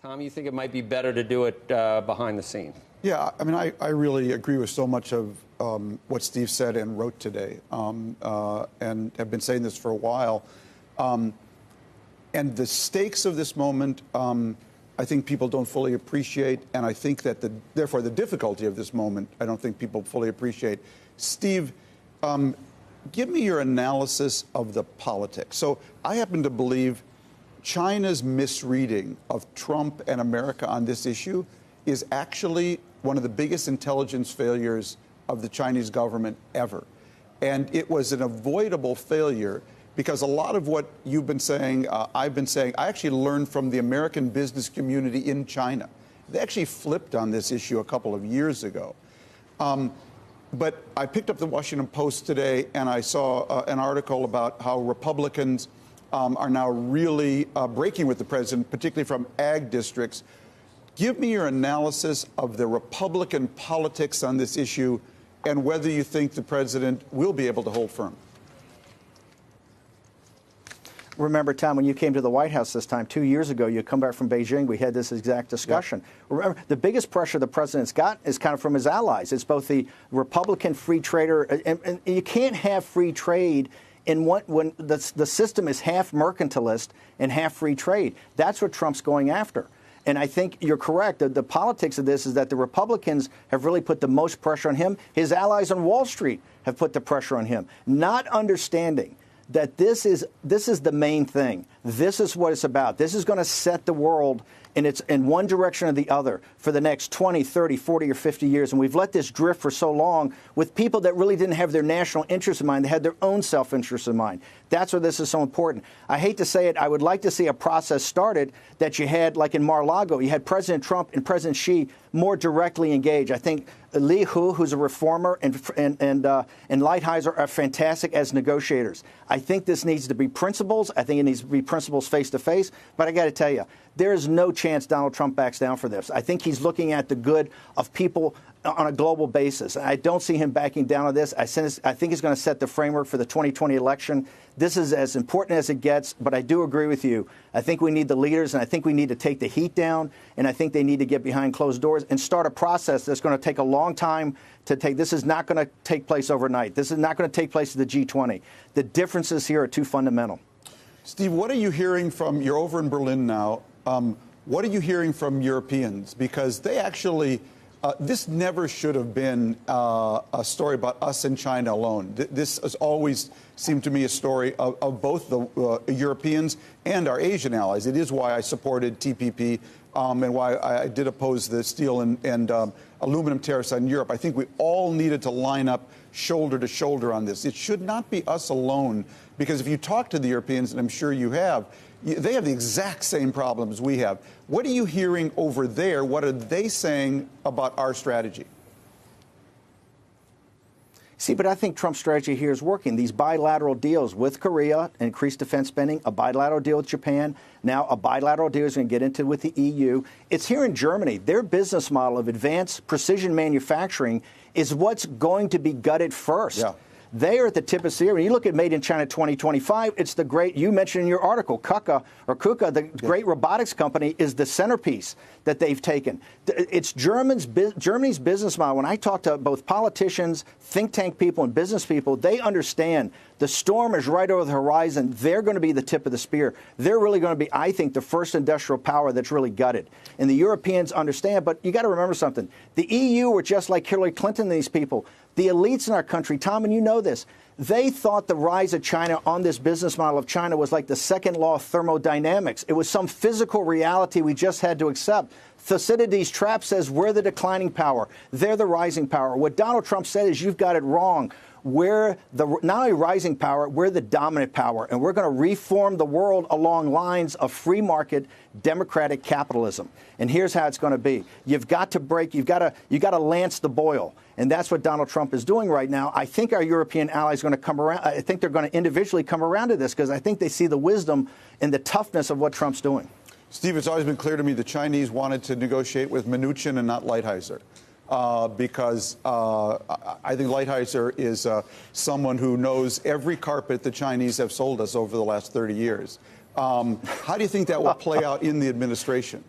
Tom, you think it might be better to do it behind the scene? Yeah, I mean, I really agree with so much of what Steve said and wrote today, and have been saying this for a while. And the stakes of this moment, I think people don't fully appreciate, and I think that therefore the difficulty of this moment, I don't think people fully appreciate. Steve, give me your analysis of the politics. So I happen to believe China's misreading of Trump and America on this issue is actually one of the biggest intelligence failures of the Chinese government ever. And it was an avoidable failure because a lot of what you've been saying, I've been saying, I actually learned from the American business community in China. They actually flipped on this issue a couple of years ago. But I picked up the Washington Post today and I saw an article about how Republicans are now really breaking with the president, particularly from ag districts. Give me your analysis of the Republican politics on this issue and whether you think the president will be able to hold firm. Remember, Tom, when you came to the White House this time, 2 years ago, you come back from Beijing, we had this exact discussion. Yeah. Remember, the biggest pressure the president's got is kind of from his allies. It's both the Republican free trader, and you can't have free trade when the system is half mercantilist and half free trade. That's what Trump's going after. And I think you're correct. The politics of this is that the Republicans have really put the most pressure on him. His allies on Wall Street have put the pressure on him, not understanding that this is the main thing. This is what it's about. This is going to set the world in one direction or the other for the next 20, 30, 40, or 50 years. And we've let this drift for so long with people that really didn't have their national interests in mind. They had their own self-interest in mind. That's why this is so important. I hate to say it. I would like to see a process started that you had, like in Mar-a-Lago, you had President Trump and President Xi more directly engaged. I think Li Hu, who's a reformer, and Lighthizer are fantastic as negotiators. I think this needs to be principles. I think it needs to be principles face-to-face. But I got to tell you, there is no chance Donald Trump backs down for this. I think he's looking at the good of people on a global basis. I don't see him backing down on this. I think he's going to set the framework for the 2020 election. This is as important as it gets, but I do agree with you. I think we need the leaders, and I think we need to take the heat down, and I think they need to get behind closed doors and start a process that's going to take a long time to take. This is not going to take place overnight. This is not going to take place at the G20. The differences here are too fundamental. Steve, what are you hearing from, you're over in Berlin now, what are you hearing from Europeans? Because they actually, this never should have been a story about us and China alone. This has always seemed to me a story of both the Europeans and our Asian allies. It is why I supported TPP and why I did oppose the steel and aluminum tariffs on Europe. I think we all needed to line up shoulder to shoulder on this. It should not be us alone, because if you talk to the Europeans, and I'm sure you have, they have the exact same problems we have. What are you hearing over there? What are they saying about our strategy? See, but I think Trump's strategy here is working. These bilateral deals with Korea, increased defense spending, a bilateral deal with Japan, now a bilateral deal is going to get into with the EU. It's here in Germany. Their business model of advanced precision manufacturing is what's going to be gutted first. Yeah. They are at the tip of the spear. When you look at Made in China 2025, it's the great, you mentioned in your article, KUKA, the great robotics company, is the centerpiece that they've taken. It's Germany's business model. When I talk to both politicians, think tank people, and business people, they understand the storm is right over the horizon. They're going to be the tip of the spear. They're really going to be, I think, the first industrial power that's really gutted. And the Europeans understand, but you got to remember something. The EU were just like Hillary Clinton and these people. The elites in our country, Tom, and you know this, they thought the rise of China on this business model of China was like the second law of thermodynamics. It was some physical reality we just had to accept. Thucydides' trap says we're the declining power. They're the rising power. What Donald Trump said is you've got it wrong. We're not only rising power, we're the dominant power, and we're going to reform the world along lines of free market democratic capitalism. And here's how it's going to be. You've got to break, you've got to lance the boil. And that's what Donald Trump is doing right now. I think our European allies are going to come around. I think they're going to individually come around to this because I think they see the wisdom and the toughness of what Trump's doing. Steve, it's always been clear to me the Chinese wanted to negotiate with Mnuchin and not Lighthizer. Because I think Lighthizer is someone who knows every carpet the Chinese have sold us over the last 30 years. How do you think that will play out in the administration?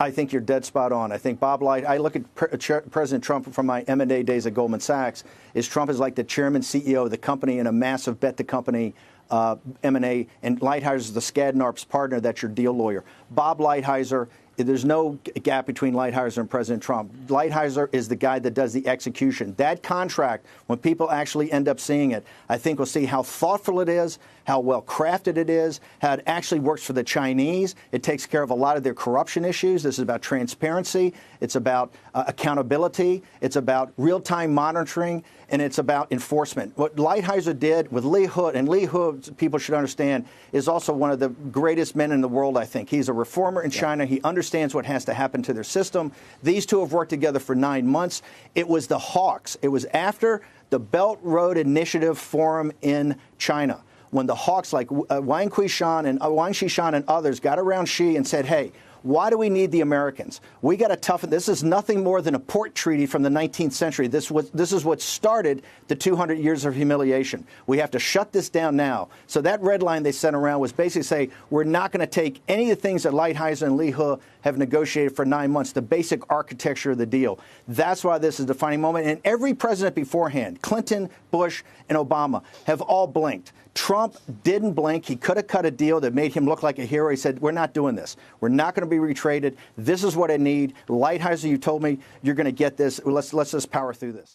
I think you're dead spot on. I think I look at President Trump from my M&A days at Goldman Sachs, Trump is like the chairman, CEO of the company in a massive bet the company M&A, and Lighthizer is the Skadden-Arps partner. That's your deal lawyer. Bob Lighthizer, there's no gap between Lighthizer and President Trump. Lighthizer is the guy that does the execution. That contract, when people actually end up seeing it, I think we'll see how thoughtful it is, how well crafted it is, how it actually works for the Chinese. It takes care of a lot of their corruption issues. This is about transparency. It's about accountability. It's about real-time monitoring. And it's about enforcement. What Lighthizer did with Lee Hood, and Lee Hood, people should understand, is also one of the greatest men in the world, I think. He's a reformer in China. He understands what has to happen to their system. These two have worked together for 9 months. It was the hawks. It was after the Belt Road Initiative Forum in China, when the hawks like Wang Qishan and others got around Xi and said, hey, why do we need the Americans? We got to toughen. This is nothing more than a port treaty from the 19th century. This is what started the 200 years of humiliation. We have to shut this down now. So that red line they sent around was basically say, we're not going to take any of the things that Lighthizer and Lee He have negotiated for 9 months, the basic architecture of the deal. That's why this is a defining moment. And every president beforehand, Clinton, Bush, and Obama, have all blinked. Trump didn't blink. He could have cut a deal that made him look like a hero. He said, we're not doing this. We're not going to be retraded. This is what I need. Lighthizer, you told me you're going to get this. Let's just power through this.